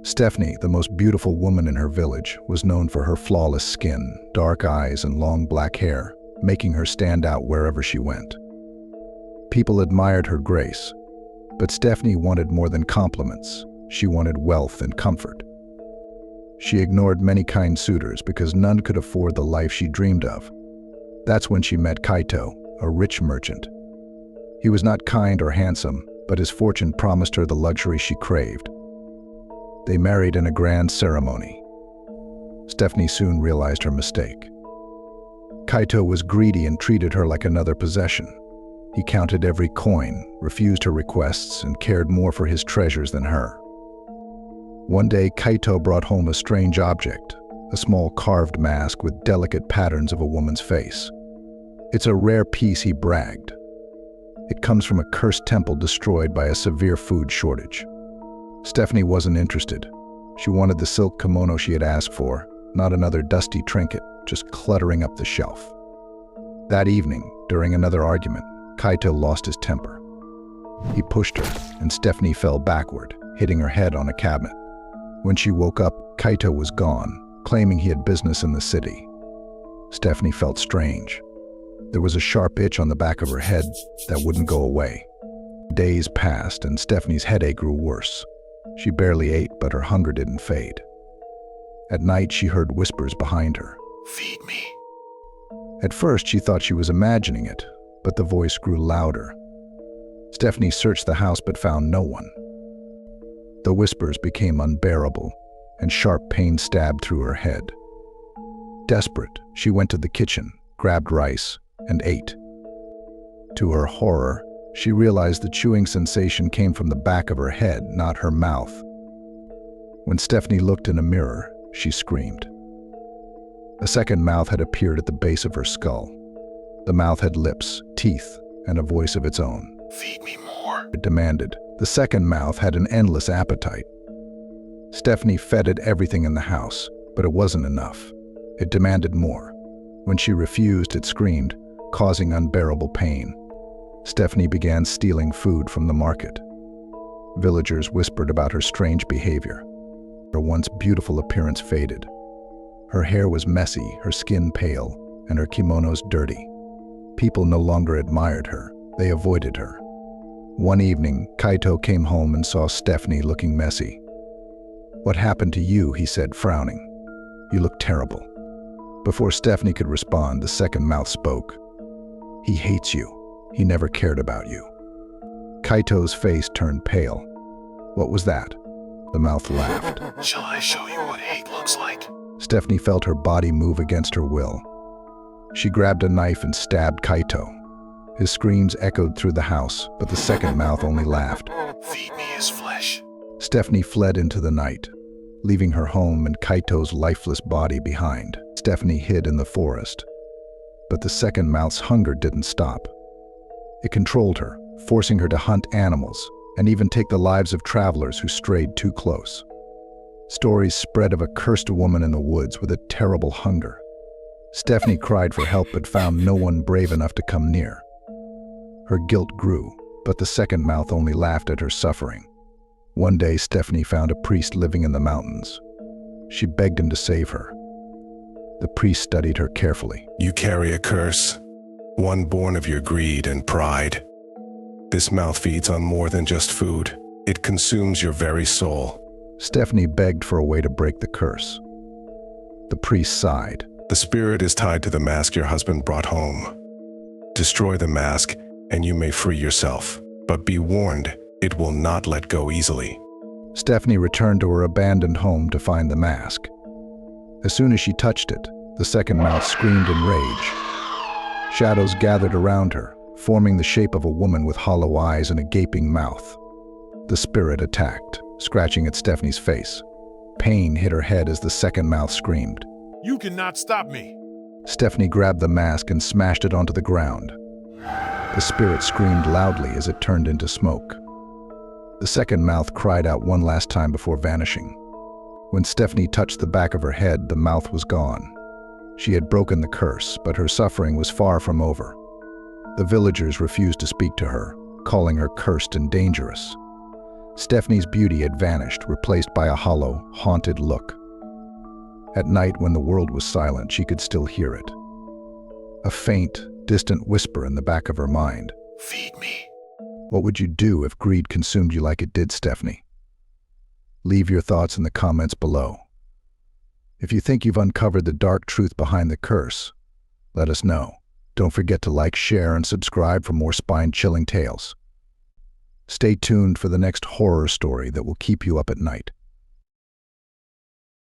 Stephanie, the most beautiful woman in her village, was known for her flawless skin, dark eyes, and long black hair, making her stand out wherever she went. People admired her grace, but Stephanie wanted more than compliments. She wanted wealth and comfort. She ignored many kind suitors because none could afford the life she dreamed of. That's when she met Kaito, a rich merchant. He was not kind or handsome, but his fortune promised her the luxury she craved. They married in a grand ceremony. Stephanie soon realized her mistake. Kaito was greedy and treated her like another possession. He counted every coin, refused her requests, and cared more for his treasures than her. One day, Kaito brought home a strange object, a small carved mask with delicate patterns of a woman's face. It's a rare piece, he bragged. It comes from a cursed temple destroyed by a severe food shortage. Stephanie wasn't interested. She wanted the silk kimono she had asked for, not another dusty trinket, just cluttering up the shelf. That evening, during another argument, Kaito lost his temper. He pushed her, and Stephanie fell backward, hitting her head on a cabinet. When she woke up, Kaito was gone, claiming he had business in the city. Stephanie felt strange. There was a sharp itch on the back of her head that wouldn't go away. Days passed, and Stephanie's headache grew worse. She barely ate, but her hunger didn't fade. At night, she heard whispers behind her. "Feed me." At first, she thought she was imagining it, but the voice grew louder. Stephanie searched the house but found no one. The whispers became unbearable, and sharp pain stabbed through her head. Desperate, she went to the kitchen, grabbed rice, and ate. To her horror, she realized the chewing sensation came from the back of her head, not her mouth. When Stephanie looked in a mirror, she screamed. A second mouth had appeared at the base of her skull. The mouth had lips, teeth, and a voice of its own. "Feed me more," it demanded. The second mouth had an endless appetite. Stephanie fed it everything in the house, but it wasn't enough. It demanded more. When she refused, it screamed, causing unbearable pain. Stephanie began stealing food from the market. Villagers whispered about her strange behavior. Her once beautiful appearance faded. Her hair was messy, her skin pale, and her kimonos dirty. People no longer admired her. They avoided her. One evening, Kaito came home and saw Stephanie looking messy. "What happened to you?" he said, frowning. "You look terrible." Before Stephanie could respond, the second mouth spoke. "He hates you. He never cared about you." Kaito's face turned pale. "What was that?" The mouth laughed. "Shall I show you what hate looks like?" Stephanie felt her body move against her will. She grabbed a knife and stabbed Kaito. His screams echoed through the house, but the second mouth only laughed. "Feed me his flesh." Stephanie fled into the night, leaving her home and Kaito's lifeless body behind. Stephanie hid in the forest. But the second mouth's hunger didn't stop. It controlled her, forcing her to hunt animals and even take the lives of travelers who strayed too close. Stories spread of a cursed woman in the woods with a terrible hunger. Stephanie cried for help but found no one brave enough to come near. Her guilt grew, but the second mouth only laughed at her suffering. One day, Stephanie found a priest living in the mountains. She begged him to save her. The priest studied her carefully. "You carry a curse, one born of your greed and pride. This mouth feeds on more than just food. It consumes your very soul." Stephanie begged for a way to break the curse. The priest sighed. "The spirit is tied to the mask your husband brought home. Destroy the mask, and you may free yourself. But be warned, it will not let go easily." Stephanie returned to her abandoned home to find the mask. As soon as she touched it, the second mouth screamed in rage. Shadows gathered around her, forming the shape of a woman with hollow eyes and a gaping mouth. The spirit attacked, scratching at Stephanie's face. Pain hit her head as the second mouth screamed. "You cannot stop me!" Stephanie grabbed the mask and smashed it onto the ground. The spirit screamed loudly as it turned into smoke. The second mouth cried out one last time before vanishing. When Stephanie touched the back of her head, the mouth was gone. She had broken the curse, but her suffering was far from over. The villagers refused to speak to her, calling her cursed and dangerous. Stephanie's beauty had vanished, replaced by a hollow, haunted look. At night, when the world was silent, she could still hear it. A faint, distant whisper in the back of her mind. Feed me. What would you do if greed consumed you like it did Stephanie? Leave your thoughts in the comments below. If you think you've uncovered the dark truth behind the curse, let us know. Don't forget to like, share, and subscribe for more spine-chilling tales. Stay tuned for the next horror story that will keep you up at night.